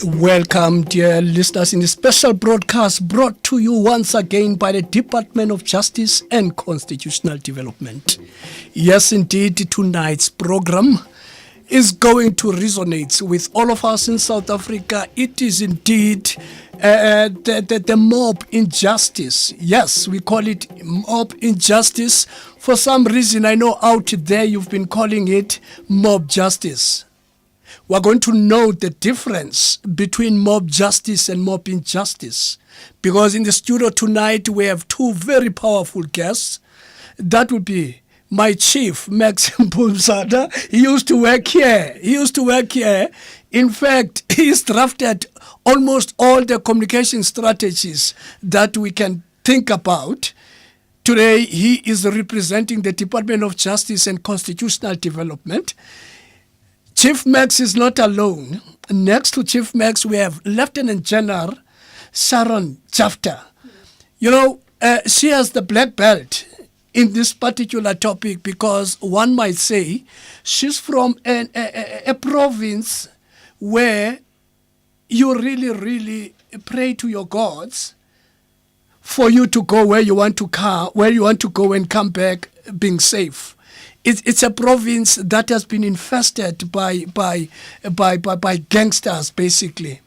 Welcome, dear listeners, in a special broadcast brought to you once again by the Department of Justice and Constitutional Development. Yes, indeed, tonight's program is going to resonate with all of us in South Africa. It is indeed the mob injustice. Yes, we call it mob injustice. For some reason, I know out there you've been calling it mob justice. We're going to know the difference between mob justice and mob injustice, because in the studio tonight we have two very powerful guests. That would be my chief, Max Mpumzana. He used to work here. In fact, he's drafted almost all the communication strategies that we can think about. Today, he is representing the Department of Justice and Constitutional Development. Chief Max is not alone. Next to Chief Max, we have Lieutenant General Sharon Jafta. You know, she has the black belt in this particular topic because one might say she's from a province where you really pray to your gods for you to go where you want to go and come back being safe. It's a province that has been infested by gangsters, basically.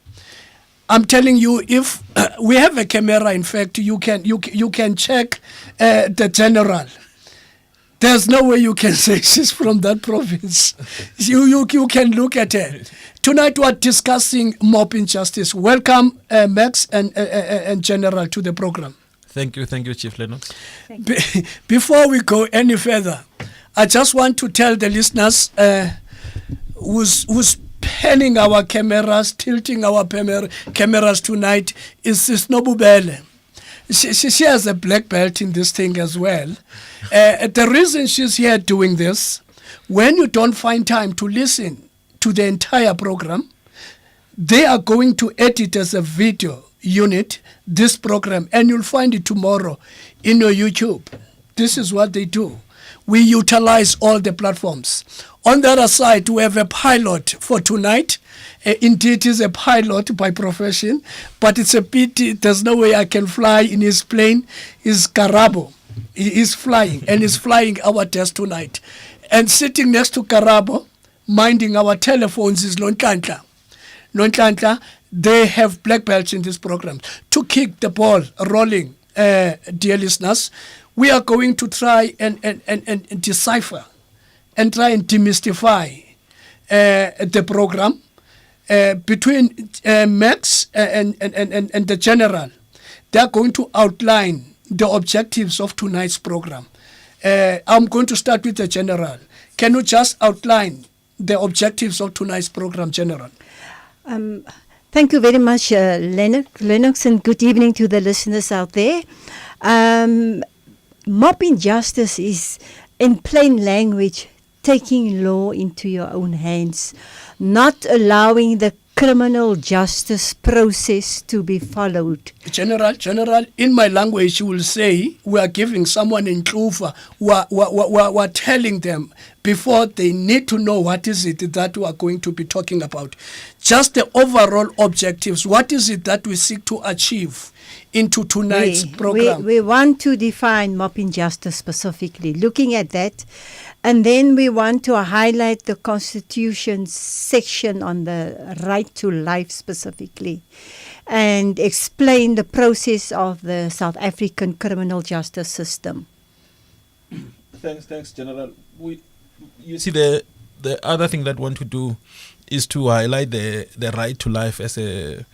I'm telling you, if we have a camera, in fact, you can check the general. There's no way you can say she's from that province. You can look at her. Tonight we're discussing mob injustice. Welcome, Max and General, to the program. Thank you, Chief Lennox. Before we go any further, I just want to tell the listeners who's panning our cameras, tilting our cameras tonight is Snobubele. She has a black belt in this thing as well. The reason she's here doing this, when you don't find time to listen to the entire program, they are going to edit as a video unit this program, and you'll find it tomorrow in your YouTube. This is what they do. We utilize all the platforms. On the other side, we have a pilot for tonight. Indeed, he's a pilot by profession, but it's a pity. There's no way I can fly in his plane. He's Karabo. He is flying, and he's flying our test tonight. And sitting next to Karabo, minding our telephones, is Lontlantla. Lontlantla, they have black belts in this program. To keep the ball rolling, dear listeners, we are going to try and decipher and try and demystify the program between Max and the General. They are going to outline the objectives of tonight's program. I'm going to start with the General. Can you just outline the objectives of tonight's program, General? Thank you very much, Lennox, and good evening to the listeners out there. Mob injustice is, in plain language, taking law into your own hands, not allowing the criminal justice process to be followed. General, in my language, you will say we are giving someone in Klufa, we're telling them before they need to know what is it that we are going to be talking about. Just the overall objectives. What is it that we seek to achieve into tonight's program? We want to define mob injustice specifically, looking at that. And then we want to highlight the Constitution's section on the right to life specifically and explain the process of the South African criminal justice system. Thanks, General. You see, the other thing that we want to do is to highlight the right to life as an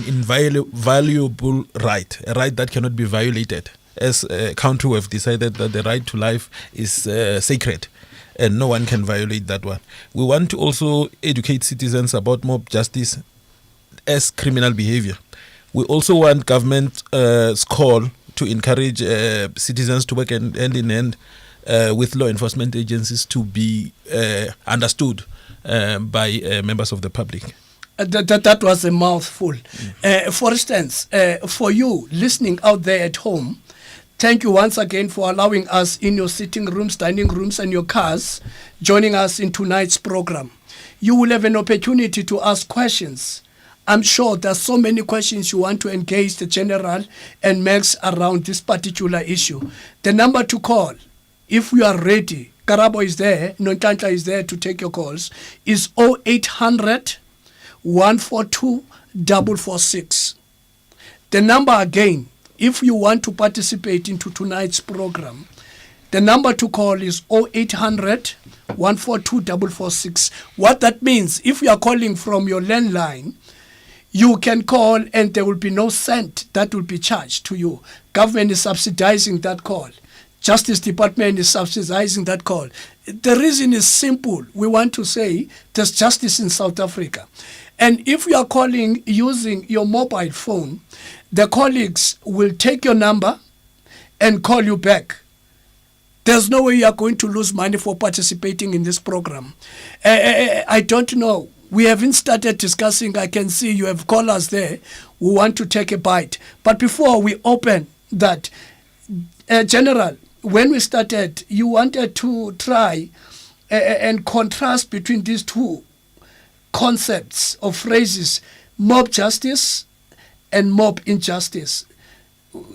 invaluable right, a right that cannot be violated. As a country, we have decided that the right to life is sacred and no one can violate that one. We want to also educate citizens about mob justice as criminal behavior. We also want government's call to encourage citizens to work hand in hand with law enforcement agencies to be understood by members of the public. That was a mouthful. For instance, for you listening out there at home, thank you once again for allowing us in your sitting rooms, dining rooms, and your cars, joining us in tonight's program. you will have an opportunity to ask questions. I'm sure there's so many questions you want to engage the General and Max around this particular issue. The number to call, if you are ready, Karabo is there, Nontantla is there to take your calls, is 0800 142 446. The number again, if you want to participate into tonight's program, the number to call is 0800 142 446. What that means, if you are calling from your landline, you can call and there will be no cent that will be charged to you. Government is subsidizing that call. Justice Department is subsidizing that call. The reason is simple. We want to say there's justice in South Africa. And if you are calling using your mobile phone, the colleagues will take your number and call you back. There's no way you are going to lose money for participating in this program. I don't know. We haven't started discussing. I can see you have callers there who want to take a bite. But before we open that, General, when we started, you wanted to try and contrast between these two concepts or phrases, mob justice and mob injustice.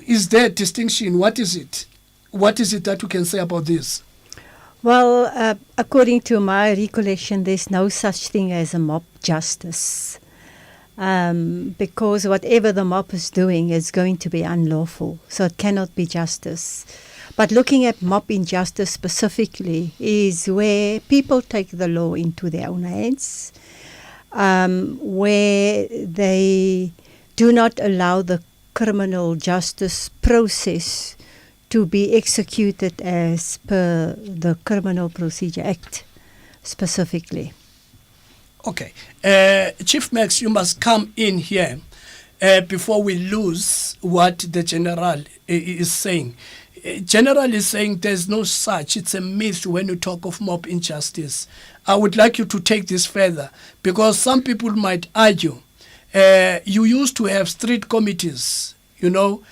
Is there a distinction? What is it? What is it that we can say about this? Well, according to my recollection, there's no such thing as a mob justice. Because whatever the mob is doing is going to be unlawful, so it cannot be justice. But looking at mob injustice specifically is where people take the law into their own hands, where they do not allow the criminal justice process to be executed as per the Criminal Procedure Act specifically. Okay. Chief Max, you must come in here before we lose what the General is saying. General is saying there's no such. It's a myth when you talk of mob injustice. I would like you to take this further because some people might argue you used to have street committees, you know,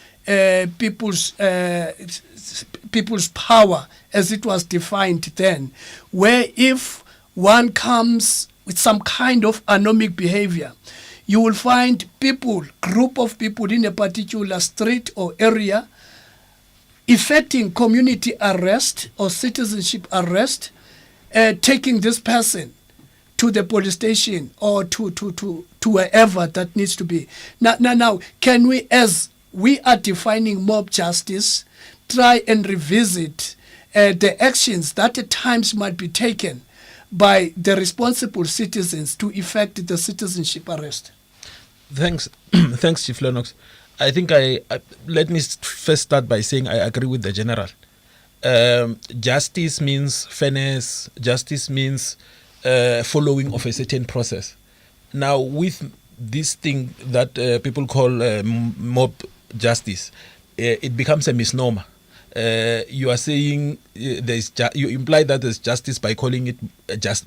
people's power as it was defined then, where if one comes with some kind of anomic behavior, you will find group of people in a particular street or area effecting community arrest or citizenship arrest, taking this person to the police station or to wherever that needs to be. Now, can we, as we are defining mob justice, try and revisit the actions that at times might be taken by the responsible citizens to effect the citizenship arrest? Thanks, thanks, Chief Lennox. I think let me first start by saying I agree with the General. Justice means fairness. Justice means following of a certain process. Now, with this thing that people call mob justice, it becomes a misnomer. You are saying you imply that there's justice by calling it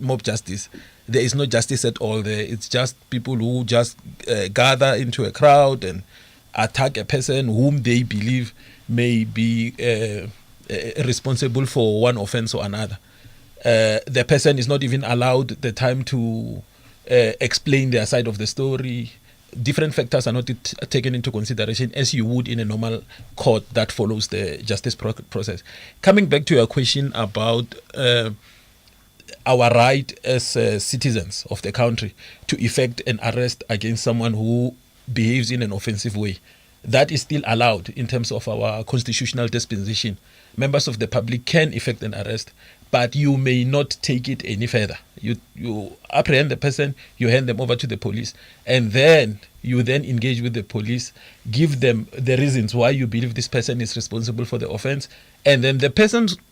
mob justice. There is no justice at all there. It's just people who just gather into a crowd and attack a person whom they believe may be responsible for one offense or another. The person is not even allowed the time to explain their side of the story. Different factors are not taken into consideration as you would in a normal court that follows the justice process. Coming back to your question about our right as citizens of the country to effect an arrest against someone who behaves in an offensive way, that is still allowed in terms of our constitutional dispensation. Members of the public can effect an arrest, but you may not take it any further. You apprehend the person, you hand them over to the police, and then you engage with the police, give them the reasons why you believe this person is responsible for the offense, and then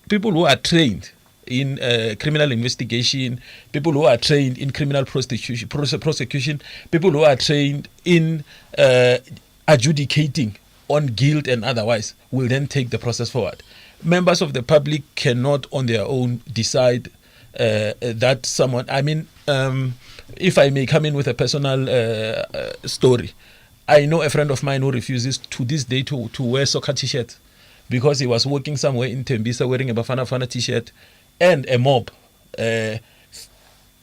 people who are trained in criminal investigation, people who are trained in criminal prosecution, people who are trained in adjudicating on guilt and otherwise will then take the process forward. Members of the public cannot on their own decide that someone, if I may come in with a personal story, I know a friend of mine who refuses to this day to wear soccer t-shirts because he was working somewhere in Tembisa wearing a Bafana Bafana t-shirt, and a mob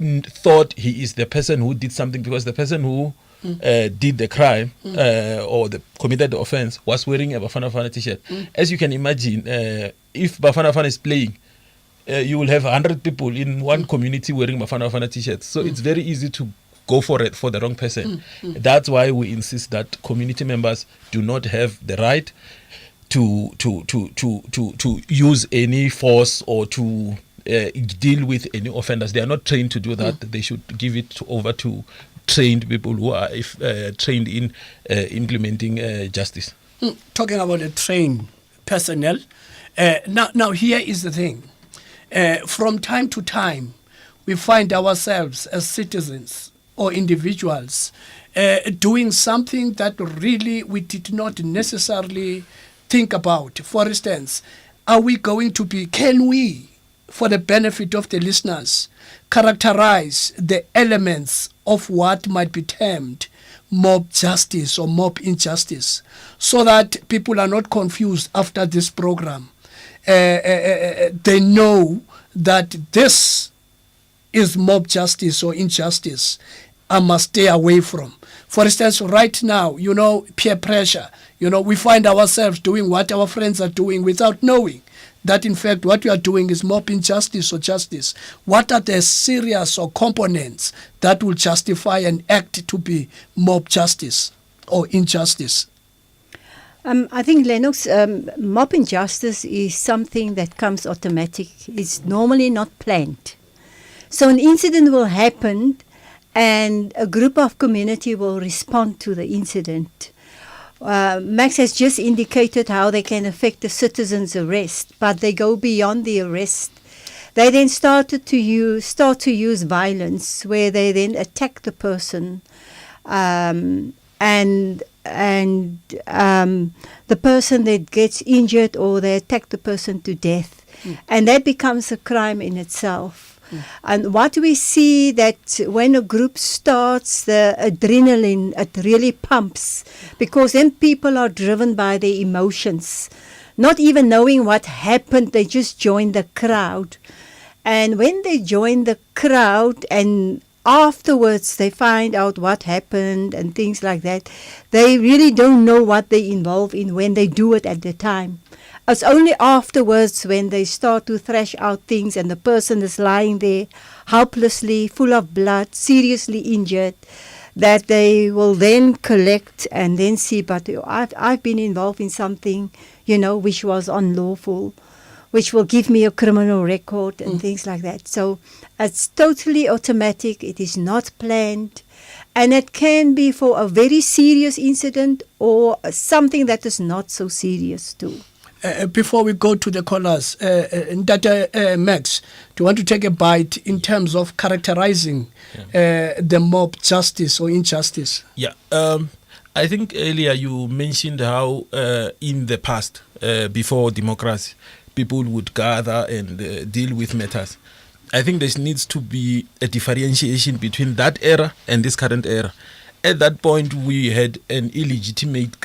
thought he is the person who did something, because the person who did the crime or committed the offense was wearing a Bafana Bafana t-shirt. As you can imagine, if Bafana Bafana is playing, you will have 100 people in one community wearing Bafana Bafana t-shirts. So it's very easy to go for the wrong person. That's why we insist that community members do not have the right to use any force or to deal with any offenders. They are not trained to do that. They should give it over to trained people who are trained in implementing justice. Talking about the trained personnel, now here is the thing. From time to time, we find ourselves as citizens or individuals doing something that really we did not necessarily think about. For instance, can we, for the benefit of the listeners, characterize the elements of what might be termed mob justice or mob injustice, so that people are not confused after this program? They know that this is mob justice or injustice I must stay away from. For instance, right now, peer pressure. We find ourselves doing what our friends are doing without knowing that, in fact, what we are doing is mob injustice or justice. What are the serious or components that will justify an act to be mob justice or injustice? I think, Lennox, mob injustice is something that comes automatic. It's normally not planned. So an incident will happen and a group of community will respond to the incident. Max has just indicated how they can affect the citizen's arrest, but they go beyond the arrest. They then start to use violence, where they then attack the person, and the person that gets injured, or they attack the person to death, and that becomes a crime in itself. And what we see, that when a group starts, the adrenaline, it really pumps, because then people are driven by their emotions, not even knowing what happened. They just join the crowd. And when they join the crowd and afterwards they find out what happened and things like that, they really don't know what they involve in when they do it at the time. It's only afterwards, when they start to thrash out things and the person is lying there helplessly, full of blood, seriously injured, that they will then collect and then see, but I've been involved in something, which was unlawful, which will give me a criminal record and things like that. So it's totally automatic. It is not planned. And it can be for a very serious incident or something that is not so serious too. Before we go to the callers, Max, do you want to take a bite in terms of characterizing the mob justice or injustice? Yeah. I think earlier you mentioned how in the past, before democracy, people would gather and deal with matters. I think there needs to be a differentiation between that era and this current era. At that point, we had an illegitimate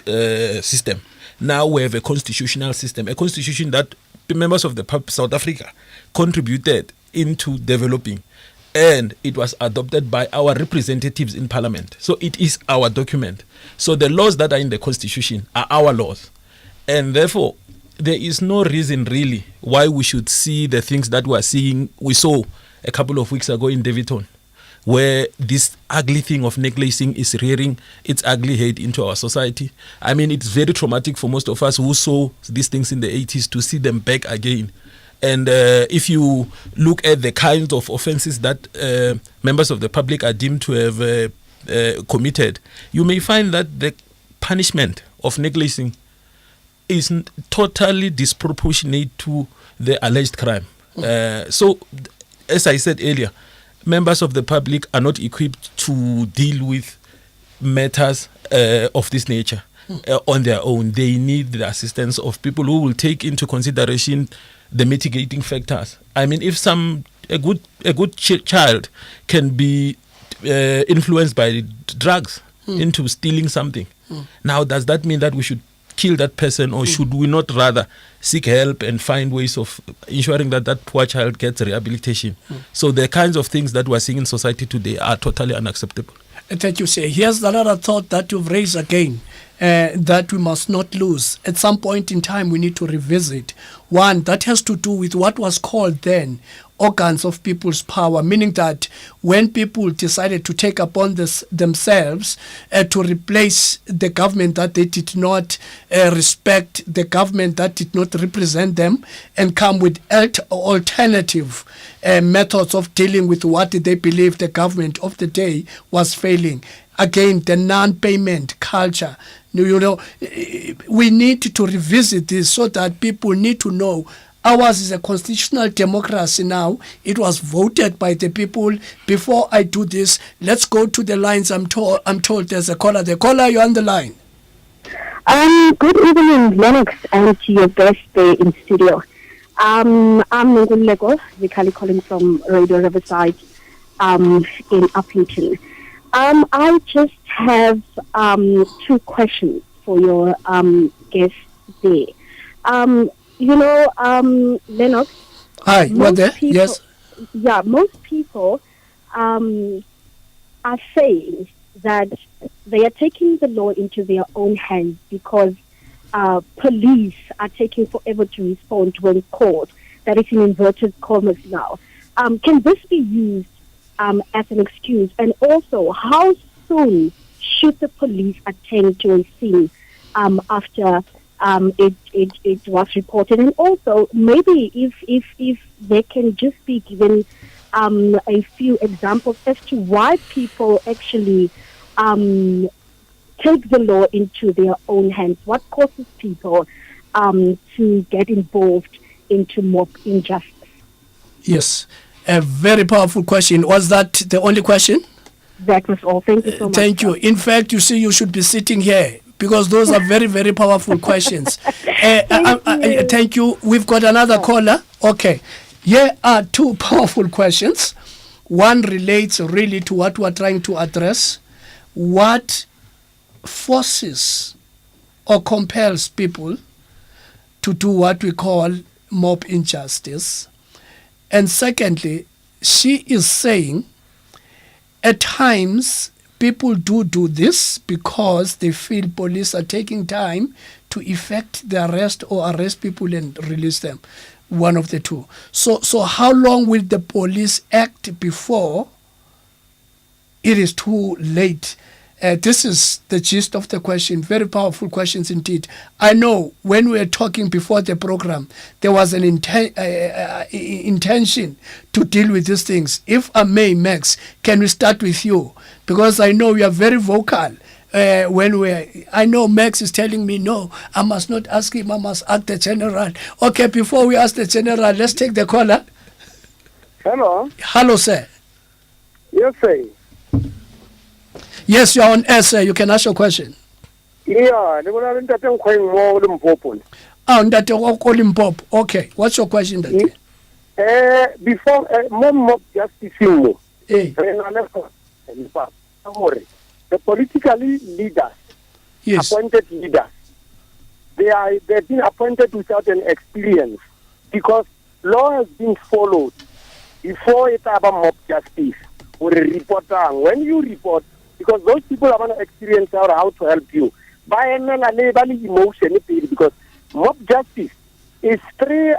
system. Now we have a constitutional system, a constitution that members of the South Africa contributed into developing, and it was adopted by our representatives in Parliament. So it is our document. So the laws that are in the constitution are our laws, and therefore there is no reason really why we should see the things that we saw a couple of weeks ago in Davidton, where this ugly thing of necklacing is rearing its ugly head into our society. I mean, it's very traumatic for most of us who saw these things in the 80s to see them back again. And if you look at the kinds of offenses that members of the public are deemed to have committed, you may find that the punishment of necklacing is totally disproportionate to the alleged crime. So, as I said earlier, members of the public are not equipped to deal with matters of this nature on their own. They need the assistance of people who will take into consideration the mitigating factors. I mean, if a good child can be influenced by drugs into stealing something, now does that mean that we should kill that person, or should we not rather seek help and find ways of ensuring that that poor child gets rehabilitation? So the kinds of things that we're seeing in society today are totally unacceptable. Thank you, sir. Here's another thought that you've raised again, that we must not lose. At some point in time, we need to revisit. One, that has to do with what was called then organs of people's power, meaning that when people decided to take upon themselves to replace the government that they did not respect, the government that did not represent them, and come with alternative methods of dealing with what they believe the government of the day was failing. Again, the non-payment culture. You know, we need to revisit this so that people need to know ours is a constitutional democracy now. It was voted by the people. Before I do this, let's go to the lines. I'm told there's a caller. The caller, you're on the line. Good evening, Lennox, and to your guest there in studio. I'm Ngulego, Vikali calling from Radio Riverside in Upington. I just have two questions for your guest there. Lennox. Hi, you are there? Yes. Yeah, most people are saying that they are taking the law into their own hands because police are taking forever to respond when called. That is in inverted commas now. Can this be used as an excuse? And also, how soon should the police attend to a scene after it was reported? And also, maybe if they can just be given a few examples as to why people actually take the law into their own hands. What causes people to get involved into mob injustice? Yes, a very powerful question. Was that the only question? That was all. Thank you so much. Thank you. In fact, you see, you should be sitting here because those are very, very powerful questions. Thank you. We've got another caller. Okay. Here are two powerful questions. One relates really to what we're trying to address. What forces or compels people to do what we call mob injustice? And secondly, she is saying at times people do this because they feel police are taking time to effect the arrest or arrest people and release them. One of the two. So how long will the police act before it is too late? This is the gist of the question. Very powerful questions indeed. I know when we were talking before the program, there was an intention to deal with these things. If I may, Max, can we start with you? Because I know you are very vocal. I know Max is telling me, no, I must not ask him, I must ask the general. Okay, before we ask the general, let's take the caller. Hello. Hello, sir. Yes, sir. Yes, you are on air, sir. You can ask your question. Yeah, they were not quite more than Popon. That you call him Bob. Okay, what's your question, Daddy? Before, more justice, the political leaders, Yes. appointed leaders, they've been appointed without an experience because law has been followed before it about mob justice or a reporter. When you report, because those people have an experience how to help you. By an emotion, because mob justice is straight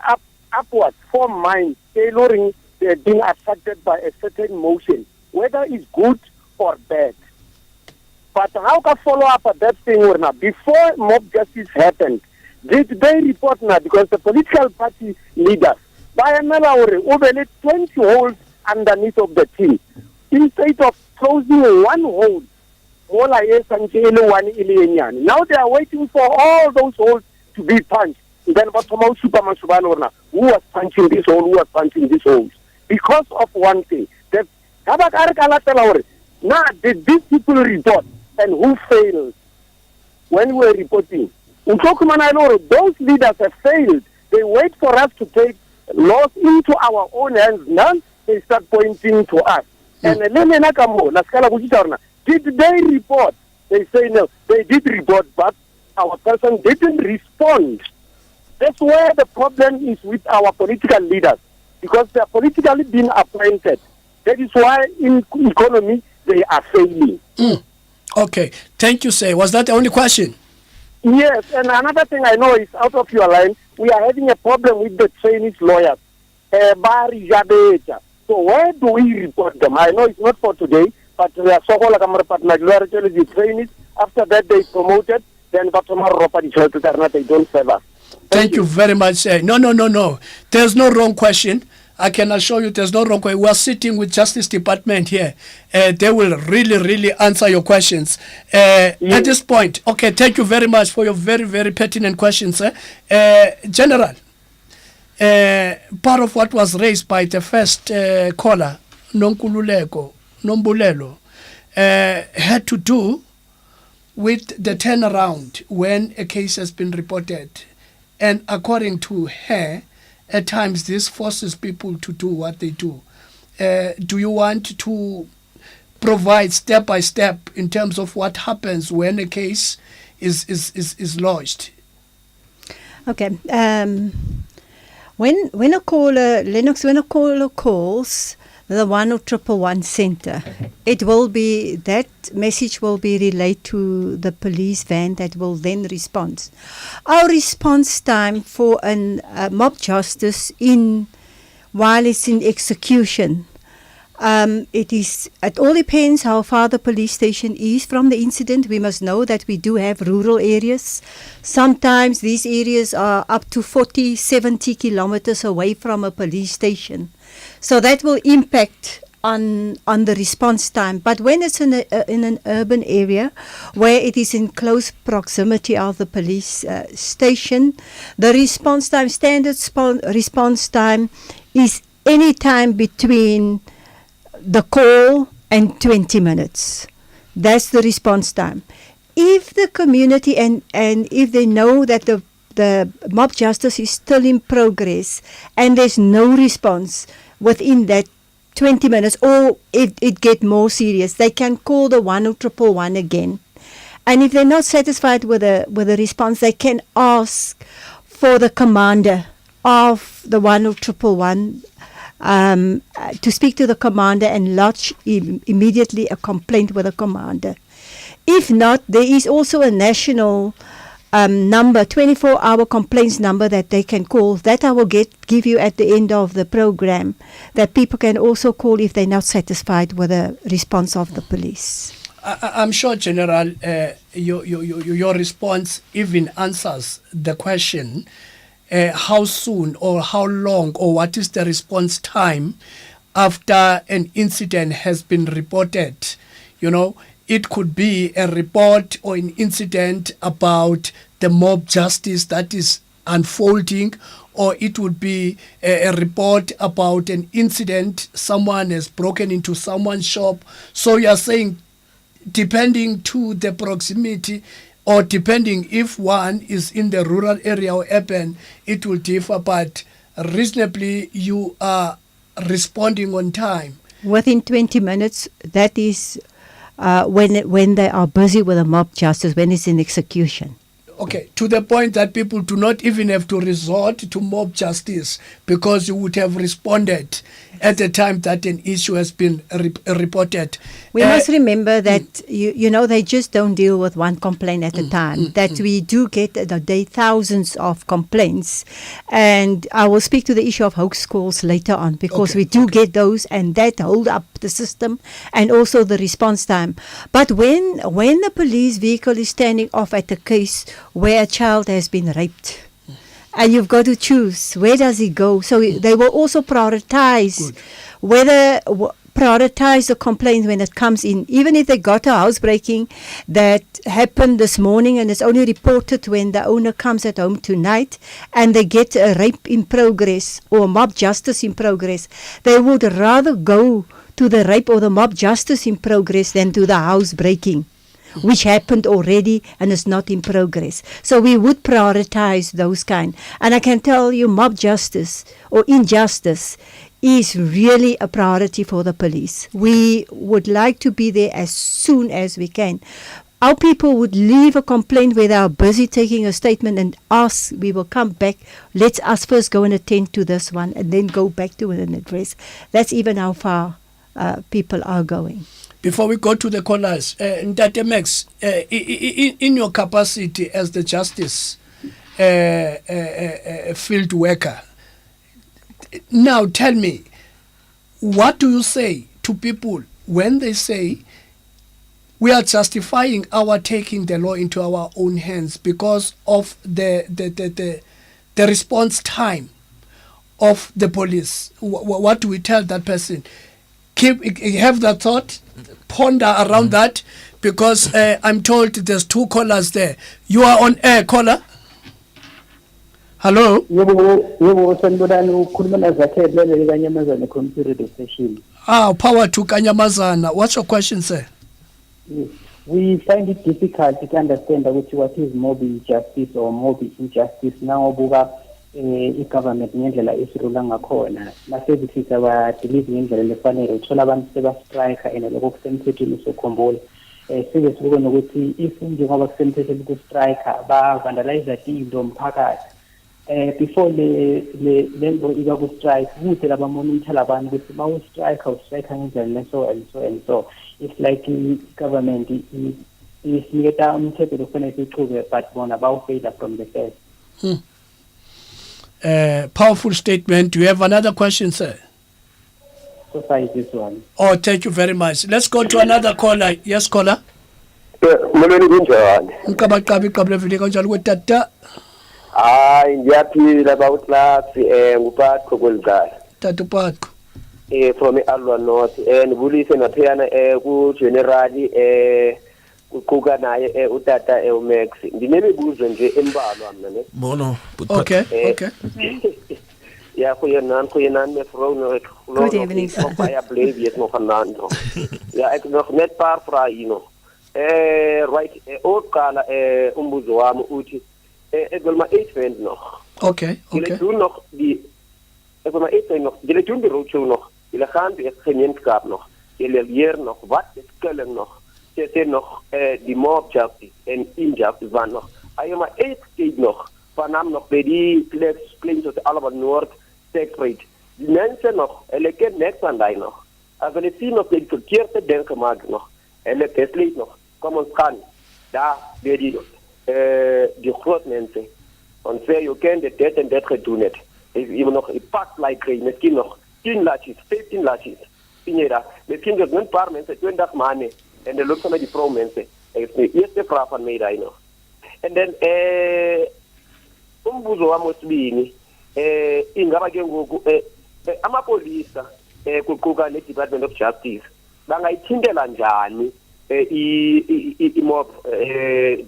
upwards from mind, tailoring being affected by a certain motion, whether it's good or bad. But how can follow up at that thing or not? Before mob justice happened, did they report now? Because the political party leaders, by another over 20 holes underneath of the team, instead of closing one hole, now they are waiting for all those holes to be punched. Then who was punching this hole, who was punching this hole? Because of one thing. Now, did these people report? And who failed when we were reporting? Those leaders have failed. They wait for us to take laws into our own hands. Now they start pointing to us. And did they report? They say no. They did report, but our person didn't respond. That's where the problem is with our political leaders, because they are politically being appointed. That is why in economy they are failing. Okay, thank you, sir. Was that the only question? Yes, and another thing I know is out of your line, we are having a problem with the Chinese lawyers. So where do we report them? I know it's not for today, but we are so all the trainees. After that they promoted, then but tomorrow they don't serve us. Thank you very much, sir. No. There's no wrong question. I can assure you there's no wrong question. We are sitting with Justice Department here. They will really answer your questions. At this point, okay, thank you very much for your very pertinent questions, sir. General, part of what was raised by the first caller, Nombulelo, had to do with the turnaround when a case has been reported. And according to her, at times this forces people to do what they do. Do you want to provide step by step in terms of what happens when a case is lodged? Okay. When a caller, Lennox, when a caller calls the 10111 center, it will be, that message will be relayed to the police van that will then respond. Our response time for a mob justice while it's in execution, it all depends how far the police station is from the incident. We must know that we do have rural areas. Sometimes these areas are up to 40, 70 kilometers away from a police station. So that will impact on the response time. But when it's in an urban area where it is in close proximity of the police station, the response time, standard response time is any time between the call and 20 minutes. That's the response time. If the community and if they know that the mob justice is still in progress and there's no response within that 20 minutes, or if it get more serious, they can call the 10111 again. And if they're not satisfied with the response, they can ask for the commander of the 10111 to speak to the commander and lodge immediately a complaint with the commander. If not, there is also a national number, 24-hour complaints number that they can call. That I will give you at the end of the program, that people can also call if they're not satisfied with the response of the police. I'm sure, General, your response even answers the question, how soon or how long or what is the response time after an incident has been reported. It could be a report or an incident about the mob justice that is unfolding, or it would be a report about an incident, someone has broken into someone's shop. So you are saying, depending to the proximity, or depending if one is in the rural area or urban, it will differ, but reasonably you are responding on time. Within 20 minutes, that is when they are busy with a mob justice, when it's in execution. Okay, to the point that people do not even have to resort to mob justice because you would have responded at the time that an issue has been reported. We must remember that, they just don't deal with one complaint at a time, that we do get a day thousands of complaints. And I will speak to the issue of hoax calls later on, because we do get those, and that hold up the system and also the response time. But when the police vehicle is standing off at a case where a child has been raped, and you've got to choose, where does he go? So they will also prioritize prioritize the complaint when it comes in. Even if they got a housebreaking that happened this morning and it's only reported when the owner comes at home tonight, and they get a rape in progress or mob justice in progress, they would rather go to the rape or the mob justice in progress than to the housebreaking, which happened already and is not in progress. So we would prioritize those kind. And I can tell you, mob justice or injustice is really a priority for the police. We would like to be there as soon as we can. our people would leave a complaint where they are busy taking a statement and ask, we will come back, let us first go and attend to this one and then go back to an address. That's even how far people are going. Before we go to the callers, Ntate Max, in your capacity as the justice field worker, now tell me, what do you say to people when they say we are justifying our taking the law into our own hands because of the response time of the police? What do we tell that person? Have that thought, ponder around that, because I'm told there's 2 callers there. You are on air, caller. Hello. Power to Kanyamazana. What's your question, sir? Yes. We find it difficult to understand what is mob injustice or mob injustice. Now, i-government ngendlela esirula ngakhona ma-services abadelive ngendlela efanele uthola abantu sebastrike and lokho kusemthethweni usokhumbula sibe sibona ukuthi if njengoba kusemthethweni ukustrike ba-vandalize into mphakathi before le nto iba ku-strike kude labamonitha abantu ukuthi ma ustrike ngendlela so and so and so. It's like i-government isiniketa umthetho lokufanele sichube but bona bawufeyila from the first. Powerful statement. Do you have another question, sir? So far is this one. Oh, thank you very much. Let's go to another caller. Yes, caller. Molweni kunjani? Ngqabaqaba iqabule vile kanjalo kwetata. Hayi ngiyaphila bawutlaphi nguphatho kweligala. Tata Patko. From Alwa North nibulise naphiyana ku general kuquka naye utata uMax. Ndinemibuzo nje embalwa mina ne. Bono. Okay. Ja, goeienaand mevrouw. Good evening, sir. Ja, blijf je nog aan. Ja, ik nog net paar vragen nog. Right, ook kala umbuzo wami uthi ik wil maar 8 vent nog. Okay. Jullie doen nog die ik wil maar 8 vent nog. Jullie doen de roadshow nog. Jullie gaan de gemeenschap nog. Jullie leren nog wat is killing nog. Ze zijn nog die mob justice en injustice van nog. Als je maar 8 keer nog vanaf nog bij die plaats allemaal Noord separate. Die mensen nog, en ik ken niks aan die nog. Als we zien nog die verkeerde denken maken nog. En het besluit nog, kom ons gaan. Daar bij die grote mensen. Want zij, je kent dit en dit gedaan het. Je moet nog een pak krijgen, misschien nog 10 latjes, 15 latjes. Zie je dat? Misschien dus een paar mensen, 20 maanden. En dan loopt ze met die vrouw mensen. Dat is de eerste vraag van mij daar nog. En dan, umbuzo wami wesibini ingaba ke ngoku amapolisa kuquka ne-Department of Justice bangayithintela njani i-mob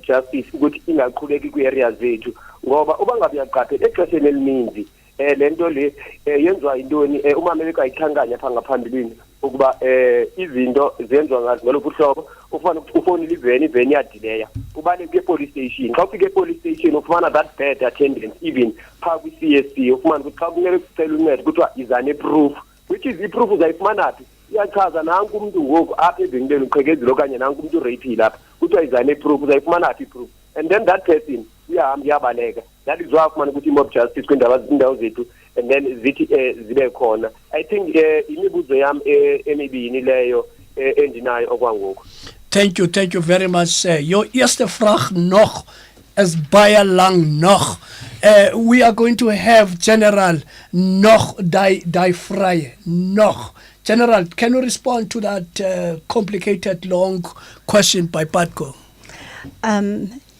justice ukuthi ingaqhubeki kwi-area zethu ngoba uba ngabe uyaqaphela exesheni elininzi le nto le yenziwa yintoni uma bekayikhankanya phaa ngaphambilini ukuba izinto zenziwa ngalokhu hlobo ufana ukuthi ufonile iveni yadileya ubaleke e-police station xa ufika e-police station ufumana that bad attendance even phaa kwi-CSC ufumana ukuthi xa kumele kucela uncedo kuthiwa izane proof which is i-proof uzayifumana phi iyachaza nanku umntu ngoku apha evenkileni uqhekezile okanye nanku umntu ureyphile apha kuthiwa izane proof uzayifumana phi i-proof and then that person uyahamba uyabaleka that is why ufumana ukuthi i-mob justice kwiindawo zethu and then zithi zibe khona. I think imibuzo yam emibini leyo endinayo okwangoku. Thank you very much, sir. Your eerste vraag nog is baie lang nog. We are going to have General nog die vrye nog. General, can you respond to that complicated long question by Patko?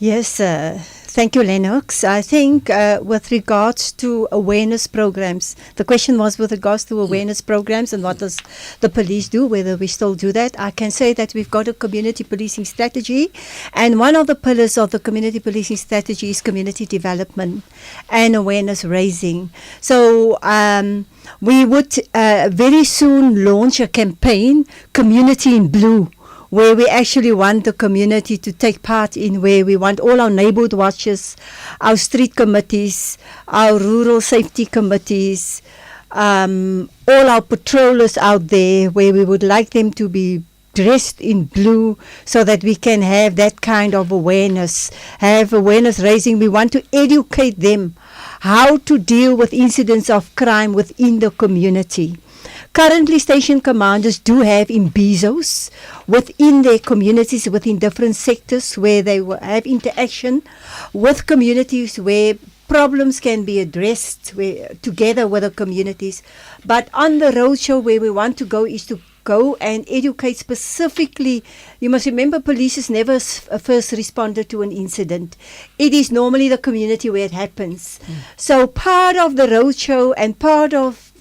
Yes, sir. Thank you, Lennox. I think with regards to awareness programs, the question was with regards to awareness programs and what does the police do, whether we still do that. I can say that we've got a community policing strategy, and one of the pillars of the community policing strategy is community development and awareness raising. So we would very soon launch a campaign, Community in Blue, where we actually want the community to take part in, where we want all our neighborhood watches, our street committees, our rural safety committees, all our patrollers out there, where we would like them to dressed in blue so that we can have that kind of awareness, have awareness raising. We want to educate them how to deal with incidents of crime within the community. Currently, station commanders do have imbizos within their communities, within different sectors where they will have interaction with communities where problems can be addressed together with the communities. But on the roadshow, where we want to go is to go and educate specifically. You must remember, police is never a first responder to an incident. It is normally the community where it happens. So part of the roadshow and part of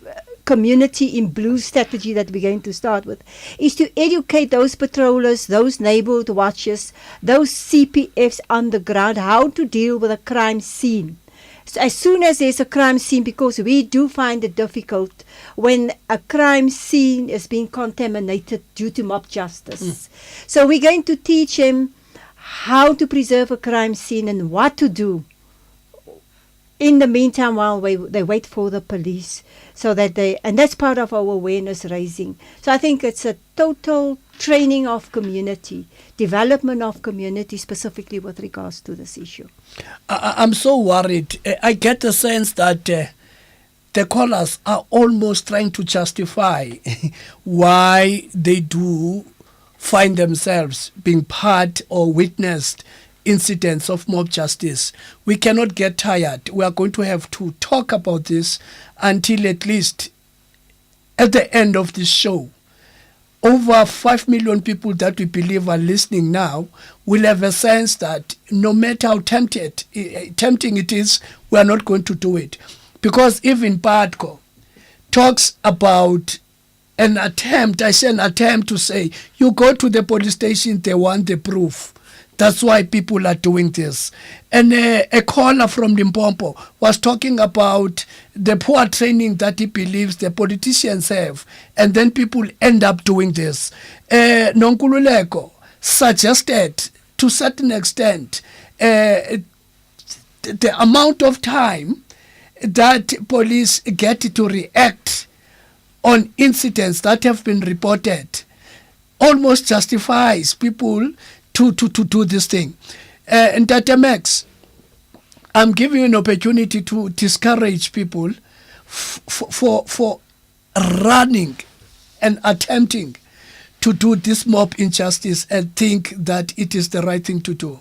community in blue strategy that we're going to start with is to educate those patrollers, those neighborhood watchers, those CPFs on the ground, how to deal with a crime scene. So as soon as there's a crime scene, because we do find it difficult when a crime scene is being contaminated due to mob justice. So we're going to teach them how to preserve a crime scene and what to do in the meantime while they wait for the police, so that and that's part of our awareness raising. So I think it's a total training of community, development of community, specifically with regards to this issue. I'm so worried. I get the sense that the callers are almost trying to justify why they do find themselves being part or witnessed incidents of mob justice. We cannot get tired. We are going to have to talk about this until at least at the end of this show. Over 5 million people that we believe are listening now will have a sense that no matter how tempting it is, we are not going to do it. Because even PADCO talks about an attempt, I say an attempt to say, you go to the police station, they want the proof. That's why people are doing this. And a caller from Limpopo was talking about the poor training that he believes the politicians have, and then people end up doing this. Nonkululeko suggested, to a certain extent, the amount of time that police get to react on incidents that have been reported almost justifies people to do this thing. And Dr. Max, I'm giving you an opportunity to discourage people for running and attempting to do this mob injustice and think that it is the right thing to do.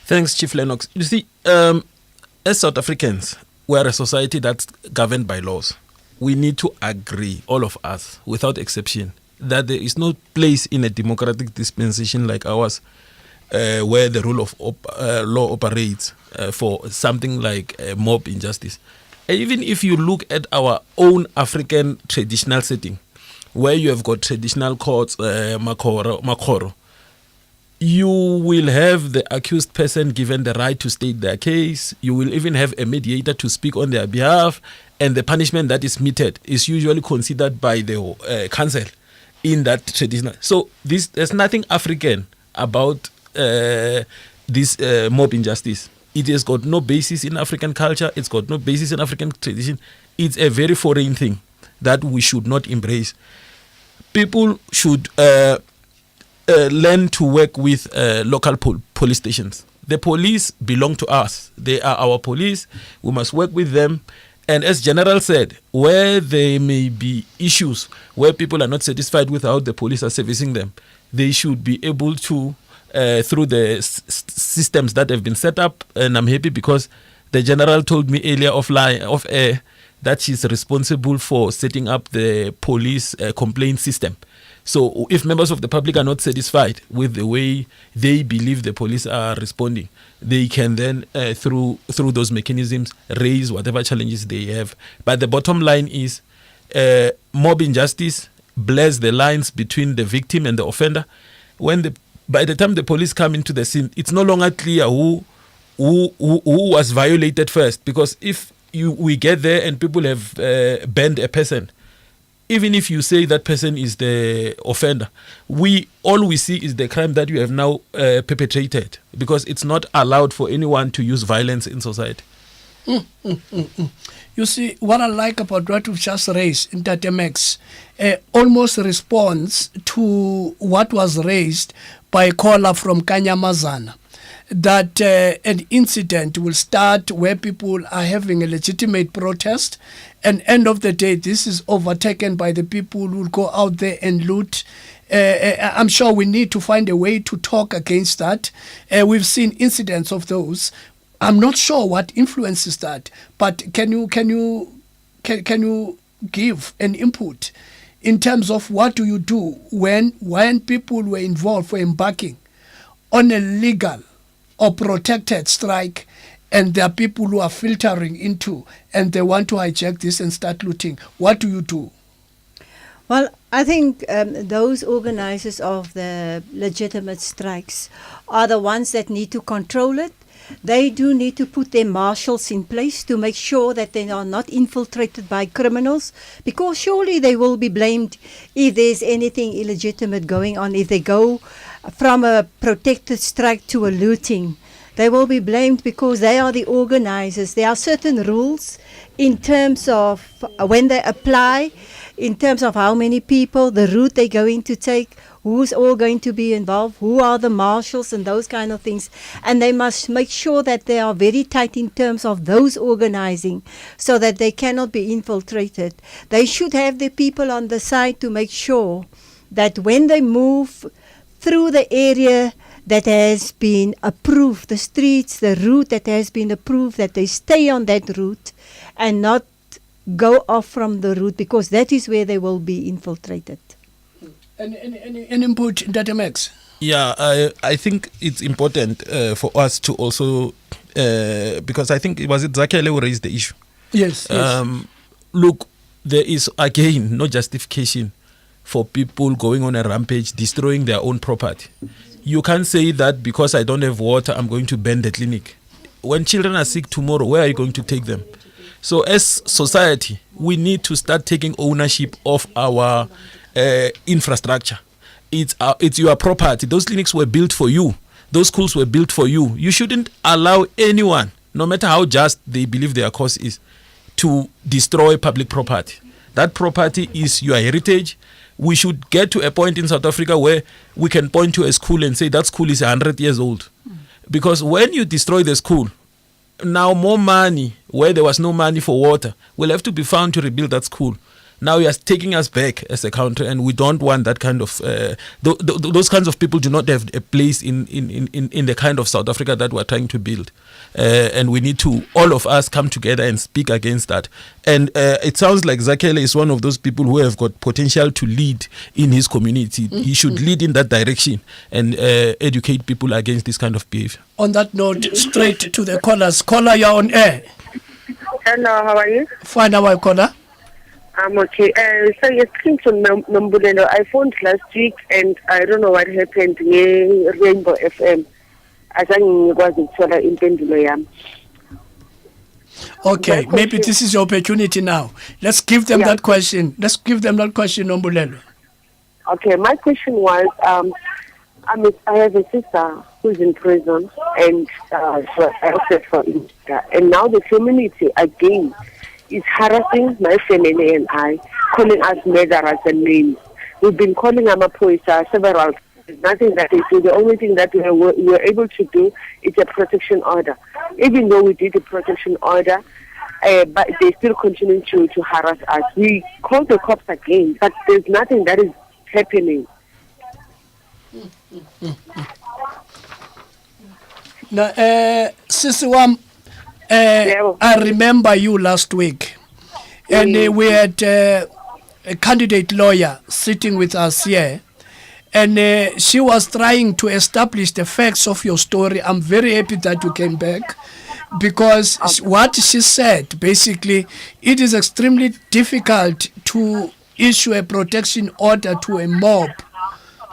Thanks, Chief Lennox. You see, as South Africans, we are a society that's governed by laws. We need to agree, all of us, without exception, that there is no place in a democratic dispensation like ours where the rule of law operates for something like mob injustice. Even if you look at our own African traditional setting, where you have got traditional courts, makoro, you will have the accused person given the right to state their case. You will even have a mediator to speak on their behalf, and the punishment that is meted is usually considered by the council in that traditional. So there's nothing African about this mob injustice. It has got no basis in African culture. It's got no basis in African tradition. It's a very foreign thing that we should not embrace. People should learn to work with local police stations. The police belong to us. They are our police. We must work with them. And as General said, where there may be issues where people are not satisfied with how the police are servicing them, they should be able to, through the systems that have been set up, and I'm happy because the General told me earlier off air that she's responsible for setting up the police complaint system. So if members of the public are not satisfied with the way they believe the police are responding, they can then, through those mechanisms, raise whatever challenges they have. But the bottom line is mob injustice blurs the lines between the victim and the offender. By the time the police come into the scene, it's no longer clear who was violated first. Because if we get there and people have banned a person, even if you say that person is the offender, all we see is the crime that you have now perpetrated, because it's not allowed for anyone to use violence in society. You see, what I like about what you've just raised in Tatemex almost responds to what was raised by a caller from Kanyamazana, that an incident will start where people are having a legitimate protest, and end of the day, this is overtaken by the people who will go out there and loot. I'm sure we need to find a way to talk against that. We've seen incidents of those. I'm not sure what influences that, but can you give an input in terms of what do you do when people were involved for embarking on a legal or protected strike, and there are people who are filtering into and they want to hijack this and start looting? What do you do? Well, I think those organizers of the legitimate strikes are the ones that need to control it. They do need to put their marshals in place to make sure that they are not infiltrated by criminals, because surely they will be blamed if there's anything illegitimate going on. If they go from a protected strike to a looting, they will be blamed because they are the organizers. There are certain rules in terms of when they apply, in terms of how many people, the route they're going to take, who's all going to be involved, who are the marshals, and those kind of things. And they must make sure that they are very tight in terms of those organizing so that they cannot be infiltrated. They should have the people on the side to make sure that when they move through the area that has been approved, the streets, the route that has been approved, that they stay on that route and not go off from the route, because that is where they will be infiltrated. Any input in Tatemex? Yeah, I think it's important for us to also, because I think it was Zakele who raised the issue. Yes. Look, there is again no justification for people going on a rampage, destroying their own property. You can't say that because I don't have water, I'm going to ban the clinic. When children are sick tomorrow, where are you going to take them? So as society, we need to start taking ownership of our infrastructure. It's your property. Those clinics were built for you. Those schools were built for you. You shouldn't allow anyone, no matter how just they believe their cause is, to destroy public property. That property is your heritage. We should get to a point in South Africa where we can point to a school and say that school is 100 years old. Because when you destroy the school, now more money, where there was no money for water, will have to be found to rebuild that school. Now you are taking us back as a country, and we don't want that kind of those kinds of people do not have a place in the kind of South Africa that we're trying to build, and we need to, all of us, come together and speak against that. And it sounds like Zakele is one of those people who have got potential to lead in his community. He should lead in that direction and educate people against this kind of behavior. On that note, straight to the callers. Caller, you're on air. Hello, how are you? Fine, how are you, caller? I'm okay. So you're speaking to Nombulelo. I phoned last week and I don't know what happened in Rainbow FM. Okay, maybe this is your opportunity now. Let's give them that question. Let's give them that question, Nombulelo. Okay, my question was, I have a sister who's in prison and arrested for it. And now the community again is harassing my family and I, calling us murderers and names. We've been calling Amapoisa several times. There's nothing that they do. The only thing that we were able to do is a protection order. Even though we did a protection order, but they still continue to harass us. We called the cops again, but there's nothing that is happening. Now, Sisiwam, I remember you last week, and we had a candidate lawyer sitting with us here, and she was trying to establish the facts of your story. I'm very happy that you came back, because what she said, basically, it is extremely difficult to issue a protection order to a mob,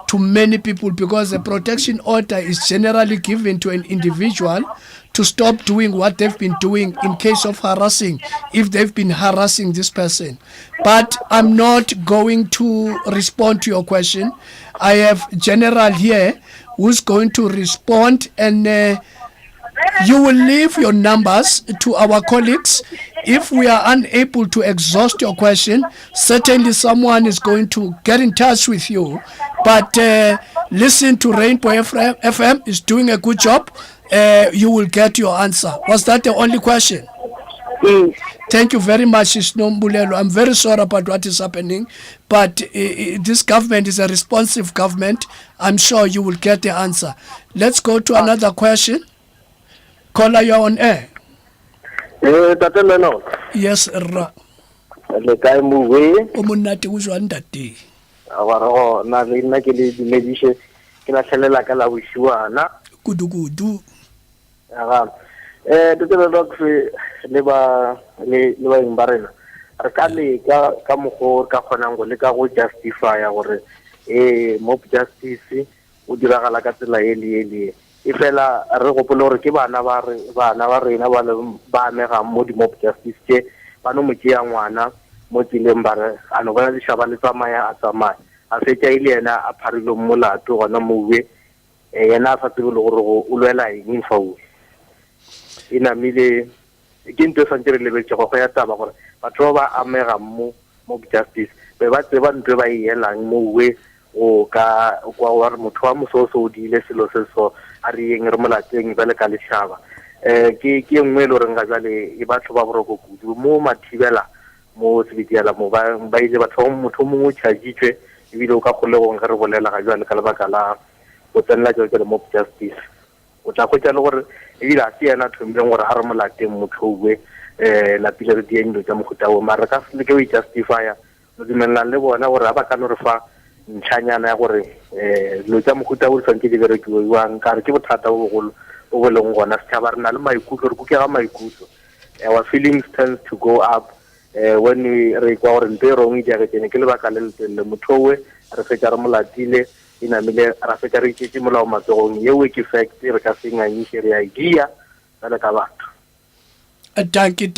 to many people, because a protection order is generally given to an individual to stop doing what they've been doing in case of harassing, if they've been harassing this person. But I'm not going to respond to your question. I have General here who's going to respond, and You will leave your numbers to our colleagues. If we are unable to exhaust your question, certainly someone is going to get in touch with you. But listen to Rainbow FM is doing a good job. You will get your answer. Was that the only question? Yes. Thank you very much, Isnombulelo. I'm very sorry about what is happening, but this government is a responsive government. I'm sure you will get the answer. Let's go to another question. Caller, you're on air. Tate Lennox. Yes, Ra. Le kae mo we? O monate o jwang ntate? Awara na le nna ke le dumedishe ke la hlelela ka la boshiwana. Kudu. Aga. Tate Lennox le ba imbarena. Re ka le ka mogo ka khonang go le ka go justify gore mob justice o diragala ka tsela ele ifela re gopole gore ke bana ba rena ba amega mo di mob justice tse ba no mo tšea ngwana mo tseleng ba re a no bona lešaba le tsamaya a tsamaya a fetša ile yena a pharilwe molato gona mowe yena a sa tsebe le gore o lwela eng faule e namile ke ntho santse re lebetse go ya taba gore batho ba amega mo mob justice be ba tseba ntwe ba e yelang mowe o ka kwa wa motho wa mososo o dile selo se so a re eng re molateng ba le ka lešaba ke engwe le gore nga jale e batho ba boroko kudu mo mathibela mo sebitiela mo ba ile batho motho mongwe tšhajitšwe ebile o ka kgolegong ge re bolela ga jale ka lebaka la go tsenela tšeo le mob justice o tla khwetša le gore ebile a se yena thomileng gore a re molateng motho owe lapile re dieng dilo tša mohuta o mare ka se leke o i-justifya re dumelelang le bona gore a ba ka no re fa ntšhanyana ya gore dilo tša mohuta o di tshwanetse di berekiwang ka re ke bothata bo bogolo o bo leng gona setšhaba re na le maikutlo re kukega maikutlo our feelings tends to go up when re kwa gore nto e rong e diagetšene ke lebaka le letelele motho owe re fetša re molatile e namile ra fetša re itšetše molao matsogong yeo ke fact re ka se nganyiše re a gia jale ka batho. Thank you.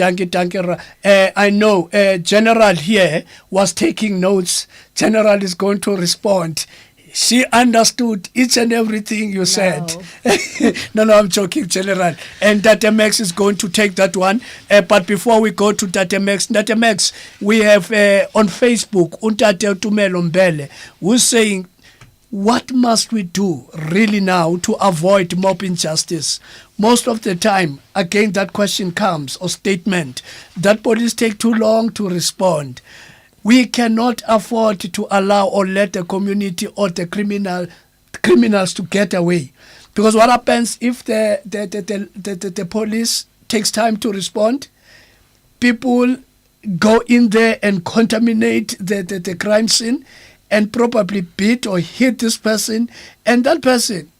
I know General here was taking notes. General is going to respond. She understood each and everything you said. No, I'm joking, General. And Data Max is going to take that one. But before we go to Data Max, we have on Facebook, Untate Tumelo Mbele, who's saying, what must we do really now to avoid mob injustice? Most of the time, again, that question comes, or statement, that police take too long to respond. We cannot afford to allow or let the community or the criminals to get away. Because what happens if the police takes time to respond? People go in there and contaminate the crime scene and probably beat or hit this person, and that person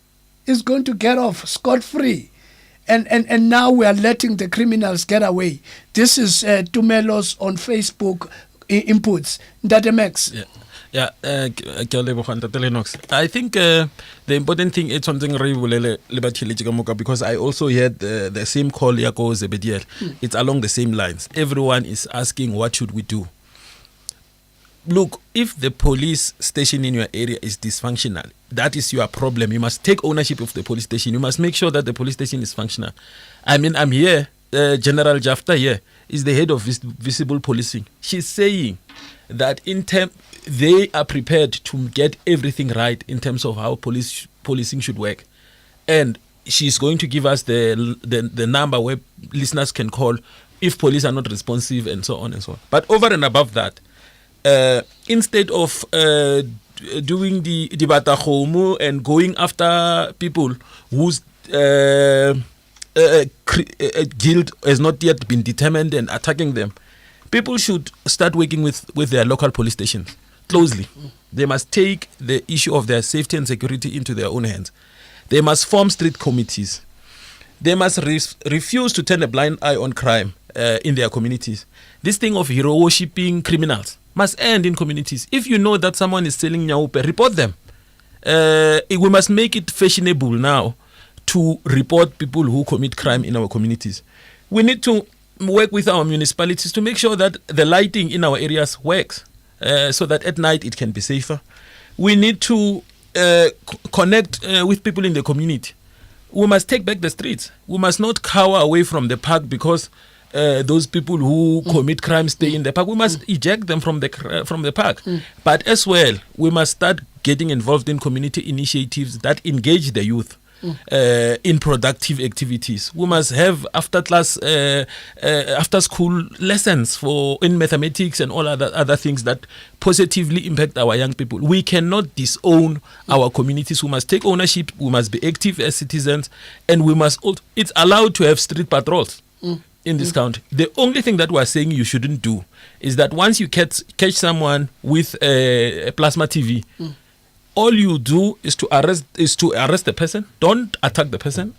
is going to get off scot-free. And now we are letting the criminals get away. This is Tumelo's on Facebook inputs. Ndate Max. Yeah, I think the important thing is something because I also heard the same call Yako Zebediel. It's along the same lines. Everyone is asking, what should we do? Look, if the police station in your area is dysfunctional, that is your problem. You must take ownership of the police station. You must make sure that the police station is functional. I mean, I'm here. General Jafta here is the head of visible policing. She's saying that they are prepared to get everything right in terms of how policing should work. And she's going to give us the number where listeners can call if police are not responsive and so on and so on. But over and above that, instead of doing the batahomo and going after people whose guilt has not yet been determined and attacking them, people should start working with their local police stations closely. They must take the issue of their safety and security into their own hands. They must form street committees. They must refuse to turn a blind eye on crime in their communities. This thing of hero worshipping criminals must end in communities. If you know that someone is selling nyaupe, report them. We must make it fashionable now to report people who commit crime in our communities. We need to work with our municipalities to make sure that the lighting in our areas works so that at night it can be safer. We need to connect with people in the community. we must take back the streets. We must not cower away from the park because those people who commit crimes stay in the park. We must eject them from the park. But as well, we must start getting involved in community initiatives that engage the youth in productive activities. We must have after school lessons in mathematics and all other things that positively impact our young people. We cannot disown our communities. We must take ownership. We must be active as citizens, and we must. It's allowed to have street patrols in this country. The only thing that we're saying you shouldn't do is that once you catch someone with a plasma TV, all you do is to arrest the person. Don't attack the person.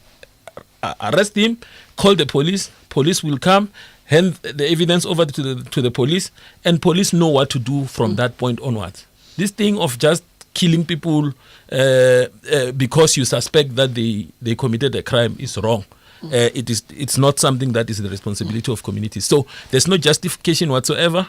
Arrest him. Call the police. Police will come, hand the evidence over to the police, and police know what to do from that point onwards. This thing of just killing people because you suspect that they committed a crime is wrong. It's not something that is the responsibility of communities. So there's no justification whatsoever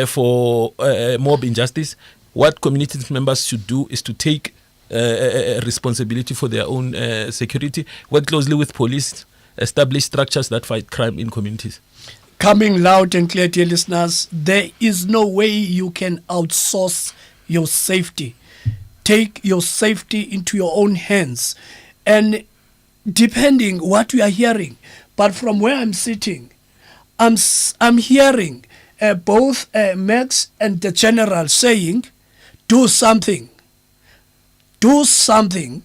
for mob injustice. What community members should do is to take responsibility for their own security, work closely with police, establish structures that fight crime in communities. Coming loud and clear, dear listeners, there is no way you can outsource your safety. Take your safety into your own hands. And depending what we are hearing, but from where I'm sitting, I'm hearing both Max and the General saying, do something. Do something.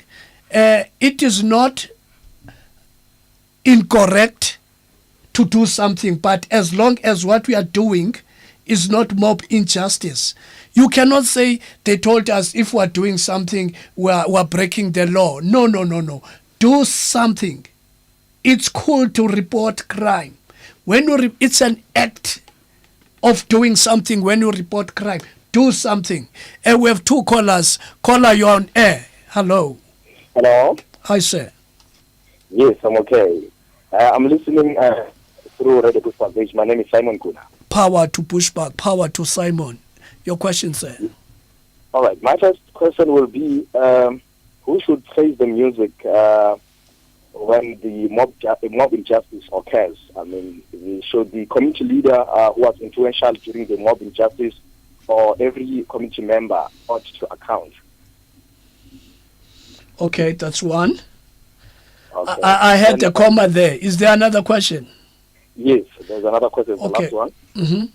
It is not incorrect to do something, but as long as what we are doing is not mob injustice. You cannot say they told us if we're doing something, we're breaking the law. No. Do something. It's cool to report crime. It's an act of doing something when you report crime. Do something. We have two callers. Caller, you're on air. Hello. Hello? Hi, sir. Yes, I'm okay. I'm listening through Radio Pushback page. My name is Simon Kuna. Power to Pushback. Power to Simon. Your question, sir. All right. My first question will be, who should praise the music when the mob injustice occurs? I mean, should the community leader who was influential during the mob injustice, or every community member ought to account? Okay, that's one. Okay. I had a comma there. Is there another question? Yes, there's another question. The last one. Mm-hmm.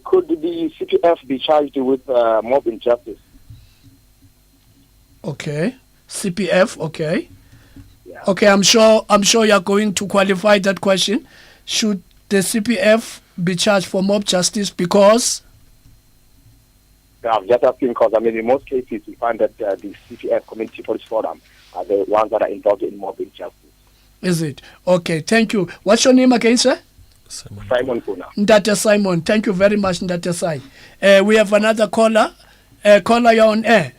Could the CPF be charged with mob injustice? Okay. CPF, okay. Yeah. Okay, I'm sure you're going to qualify that question. Should the CPF be charged for mob justice because? I'm just asking because, I mean, in most cases, we find that the CPF, Community Police Forum, are the ones that are involved in mob injustice. Is it? Okay, thank you. What's your name again, sir? Simon Kuna. Ndate Simon. Thank you very much, Ndate Simon. We have another caller. Caller, you're on air.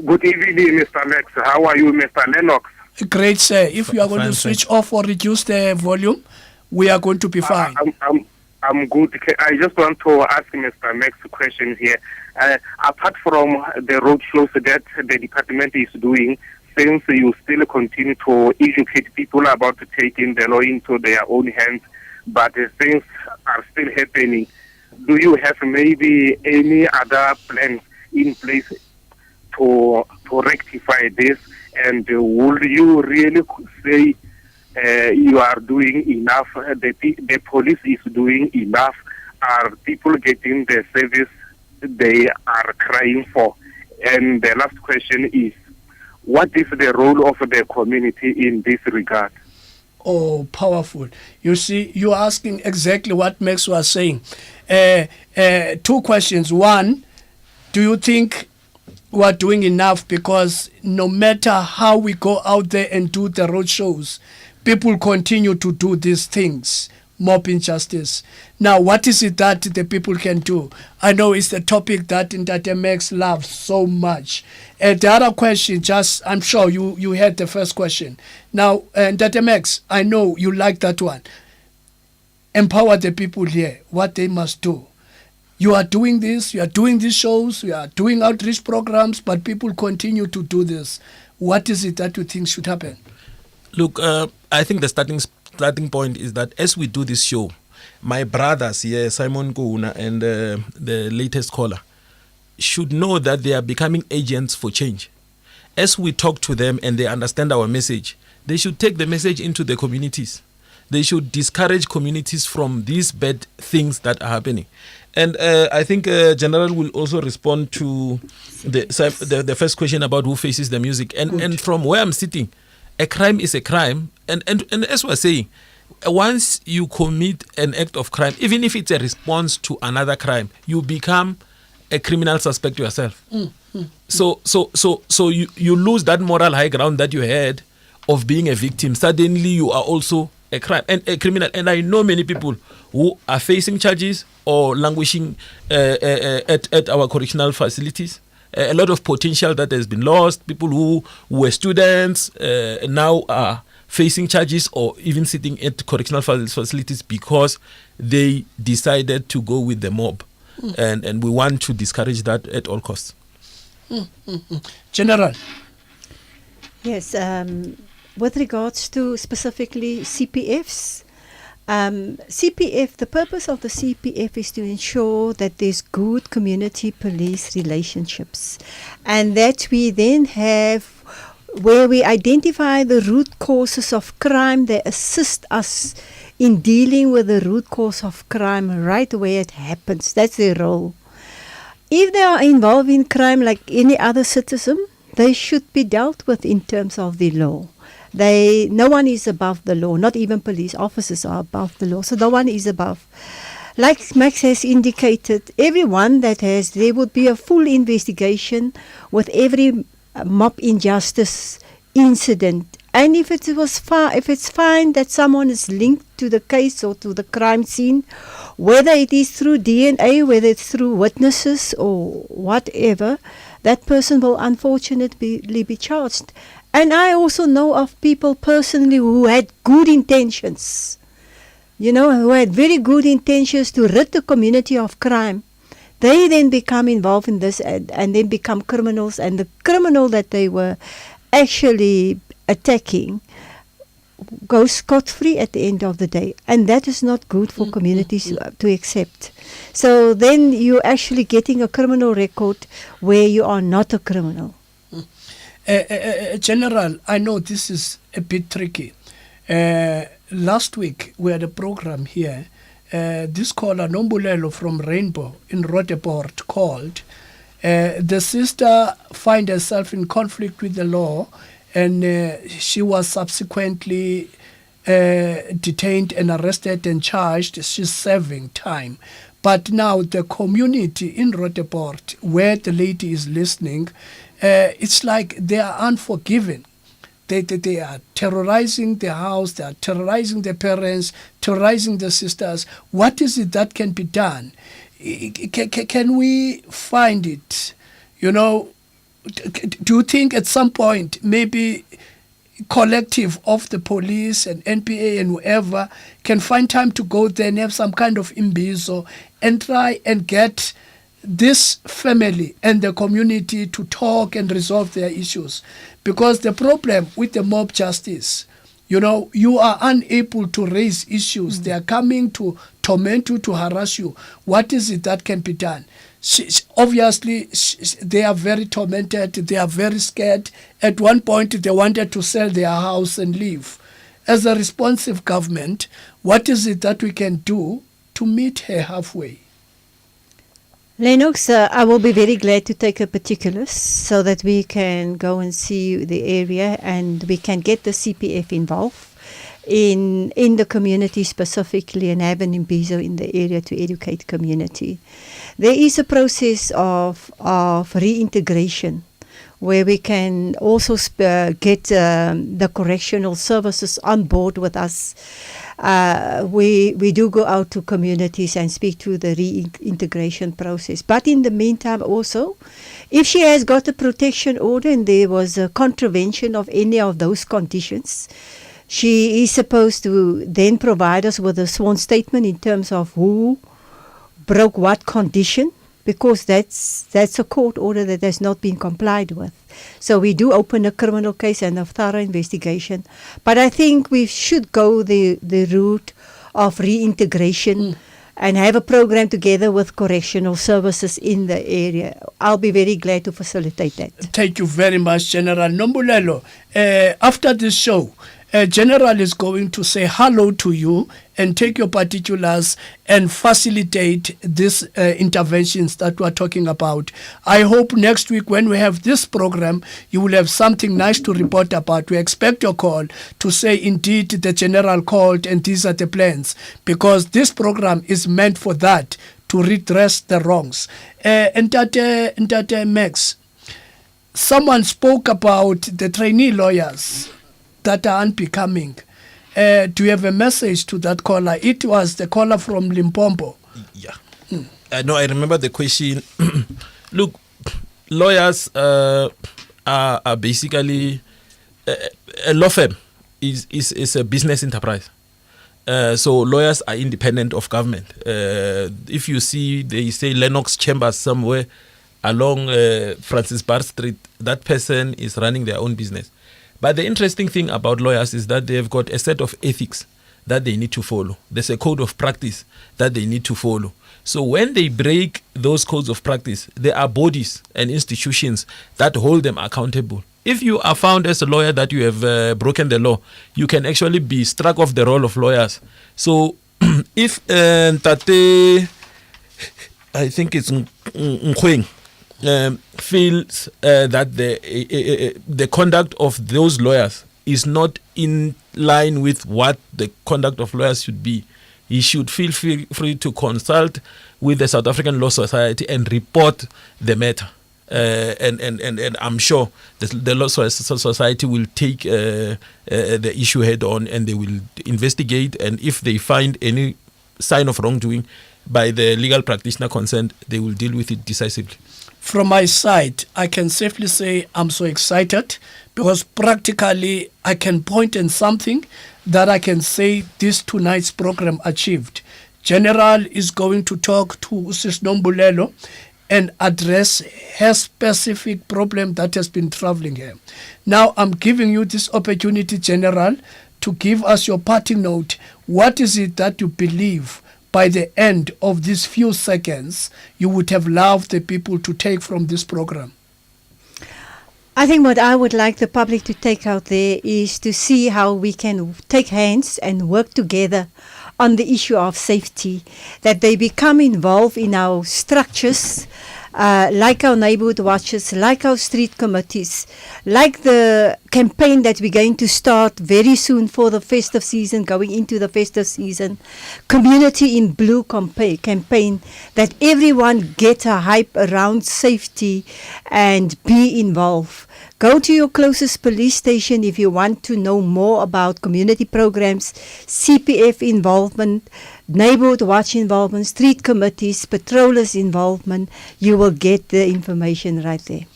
Good evening, Mr. Lex. How are you, Mr. Lennox? Great, sir. If you are going to switch off or reduce the volume, we are going to be fine. I'm good. I just want to ask Mr. Max a question here. Apart from the road shows that the department is doing, since you still continue to educate people about taking the law into their own hands, but things are still happening, do you have maybe any other plans in place to rectify this? And would you really say you are doing enough, the police is doing enough? Are people getting the service they are crying for? And the last question is, what is the role of the community in this regard? Oh, powerful. You see, you're asking exactly what Max was saying. Two questions. One, do you think we're doing enough? Because no matter how we go out there and do the road shows, people continue to do these things, mob injustice. Now, what is it that the people can do? I know it's the topic that Ndate Max loves so much. The other question, I'm sure you heard the first question. Now, Ndate Max, I know you like that one. Empower the people here, what they must do. You are doing this, you are doing these shows, you are doing outreach programs, but people continue to do this. What is it that you think should happen? Look, I think the starting point is that as we do this show, my brothers here, Simon Kouna and the latest caller, should know that they are becoming agents for change. As we talk to them and they understand our message, they should take the message into the communities. They should discourage communities from these bad things that are happening. And I think General will also respond to the first question about who faces the music. And from where I'm sitting, a crime is a crime. And as we're saying, once you commit an act of crime, even if it's a response to another crime, you become a criminal suspect yourself. So you lose that moral high ground that you had of being a victim. Suddenly you are also a crime and a criminal. And I know many people who are facing charges or languishing at our correctional facilities. A lot of potential that has been lost. People who were students now are facing charges or even sitting at correctional facilities because they decided to go with the mob. And we want to discourage that at all costs. General. Yes, with regards to specifically CPFs, the purpose of the CPF is to ensure that there's good community police relationships, and that we then have where we identify the root causes of crime. They assist us in dealing with the root cause of crime right where it happens. That's their role. If they are involved in crime like any other citizen, they should be dealt with in terms of the law. No one is above the law, not even police officers are above the law, so no one is above. Like Max has indicated, everyone there would be a full investigation with every mob injustice incident. And if it's fine that someone is linked to the case or to the crime scene, whether it is through DNA, whether it's through witnesses or whatever, that person will unfortunately be charged. And I also know of people personally who had good intentions, who had very good intentions to rid the community of crime. They then become involved in this and then become criminals, and the criminal that they were actually attacking goes scot-free at the end of the day, and that is not good for communities to accept. So then you're actually getting a criminal record where you are not a criminal. General, I know this is a bit tricky. Last week we had a program here. This caller, Nombulelo from Rainbow in Roteport, called. The sister find herself in conflict with the law, and she was subsequently detained and arrested and charged. She's serving time. But now the community in Roteport, where the lady is listening, it's like they are unforgiving. They are terrorizing the house, they are terrorizing the parents, terrorizing the sisters. What is it that can be done? Can we find it? Do you think at some point maybe collective of the police and NPA and whoever can find time to go there and have some kind of imbizo and try and get this family and the community to talk and resolve their issues? Because the problem with the mob justice, you are unable to raise issues. They are coming to torment you, to harass you. What is it that can be done? Obviously, they are very tormented. They are very scared. At one point, they wanted to sell their house and leave. As a responsive government, what is it that we can do to meet her halfway? Lennox, I will be very glad to take a particulars so that we can go and see the area and we can get the CPF involved in the community specifically and have an imbizo in the area to educate community. There is a process of reintegration where we can also get the correctional services on board with us. We do go out to communities and speak to the reintegration process. But in the meantime also, if she has got a protection order and there was a contravention of any of those conditions, she is supposed to then provide us with a sworn statement in terms of who broke what condition, because that's a court order that has not been complied with. So we do open a criminal case and a thorough investigation. But I think we should go the route of reintegration and have a program together with correctional services in the area. I'll be very glad to facilitate that. Thank you very much, General Nombulelo. After this show, General is going to say hello to you and take your particulars and facilitate these interventions that we're talking about. I hope next week when we have this program, you will have something nice to report about. We expect your call to say, indeed, the General called and these are the plans, because this program is meant for that, to redress the wrongs. And that Max, someone spoke about the trainee lawyers that are unbecoming. Do you have a message to that caller? It was the caller from Limpopo. Yeah. No, I remember the question. Look, lawyers are basically a law firm is a business enterprise. So lawyers are independent of government. If you see, they say Lennox Chambers somewhere along Francis Bar Street, that person is running their own business. But the interesting thing about lawyers is that they've got a set of ethics that they need to follow. There's a code of practice that they need to follow. So when they break those codes of practice, there are bodies and institutions that hold them accountable. If you are found as a lawyer that you have broken the law, you can actually be struck off the roll of lawyers. So if Tate, I think it's Nkweng, feels that the conduct of those lawyers is not in line with what the conduct of lawyers should be, he should feel free to consult with the South African Law Society and report the matter. And I'm sure the Law Society will take the issue head on, and they will investigate, and if they find any sign of wrongdoing by the legal practitioner concerned, they will deal with it decisively. From my side, I can safely say I'm so excited, because practically I can point in something that I can say this tonight's program achieved. General is going to talk to Sis Nombulelo and address her specific problem that has been troubling her. Now I'm giving you this opportunity, General, to give us your parting note. What is it that you believe by the end of these few seconds you would have loved the people to take from this program? I think what I would like the public to take out there is to see how we can take hands and work together on the issue of safety, that they become involved in our structures, like our neighborhood watches, like our street committees, like the campaign that we're going to start very soon for the festive season, going into the festive season, Community in Blue campaign, that everyone get a hype around safety and be involved. Go to your closest police station if you want to know more about community programs, CPF involvement, neighborhood watch involvement, street committees, patrollers involvement. You will get the information right there.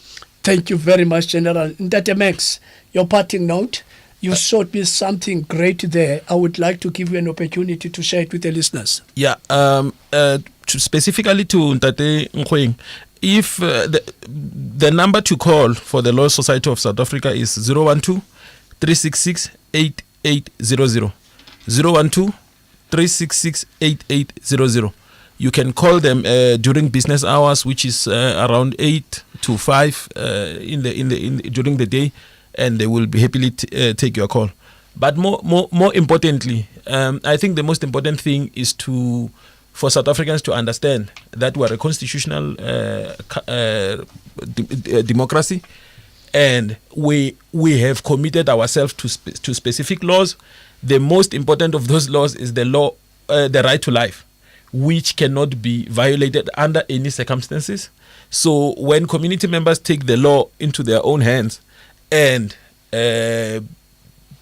Thank you very much, General. Ndate Max, your parting note. You showed me something great there. I would like to give you an opportunity to share it with the listeners. Yeah, specifically to Ntate Nkweng, if the number to call for the Law Society of South Africa is 012-366-8800. 012-366-8800. You can call them during business hours, which is around 8 to 5 during the day, and they will be happily take your call. But more importantly, I think the most important thing is for South Africans to understand that we are a constitutional democracy, and we have committed ourselves to specific laws. The most important of those laws is the law, the right to life, which cannot be violated under any circumstances. So when community members take the law into their own hands and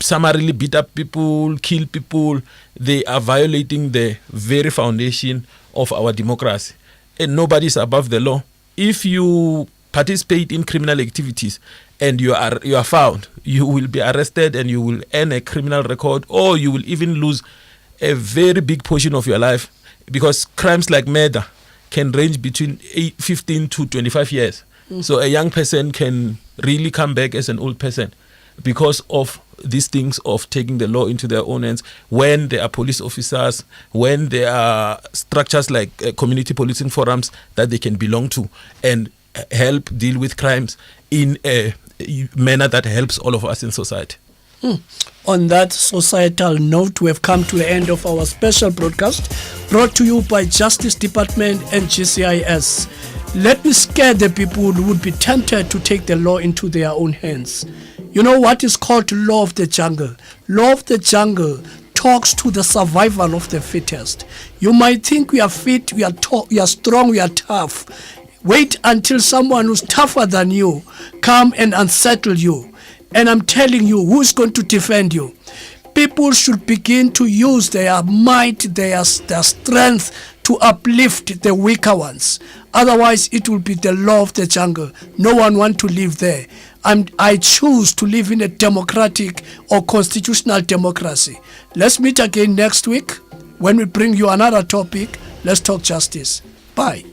summarily beat up people, kill people, they are violating the very foundation of our democracy. And nobody is above the law. If you participate in criminal activities and you are found, you will be arrested and you will earn a criminal record, or you will even lose a very big portion of your life, because crimes like murder can range between 15 to 25 years. So a young person can really come back as an old person because of these things of taking the law into their own hands when there are police officers, when there are structures like community policing forums that they can belong to and help deal with crimes in a manner that helps all of us in society. On that societal note, we have come to the end of our special broadcast brought to you by Justice Department and GCIS. Let me scare the people who would be tempted to take the law into their own hands. You know what is called law of the jungle? Law of the jungle talks to the survival of the fittest. You might think we are fit, we are strong, we are tough. Wait until someone who's tougher than you come and unsettle you. And I'm telling you, who's going to defend you? People should begin to use their might, their strength to uplift the weaker ones. Otherwise, it will be the law of the jungle. No one wants to live there. I choose to live in a democratic or constitutional democracy. Let's meet again next week when we bring you another topic. Let's talk justice. Bye.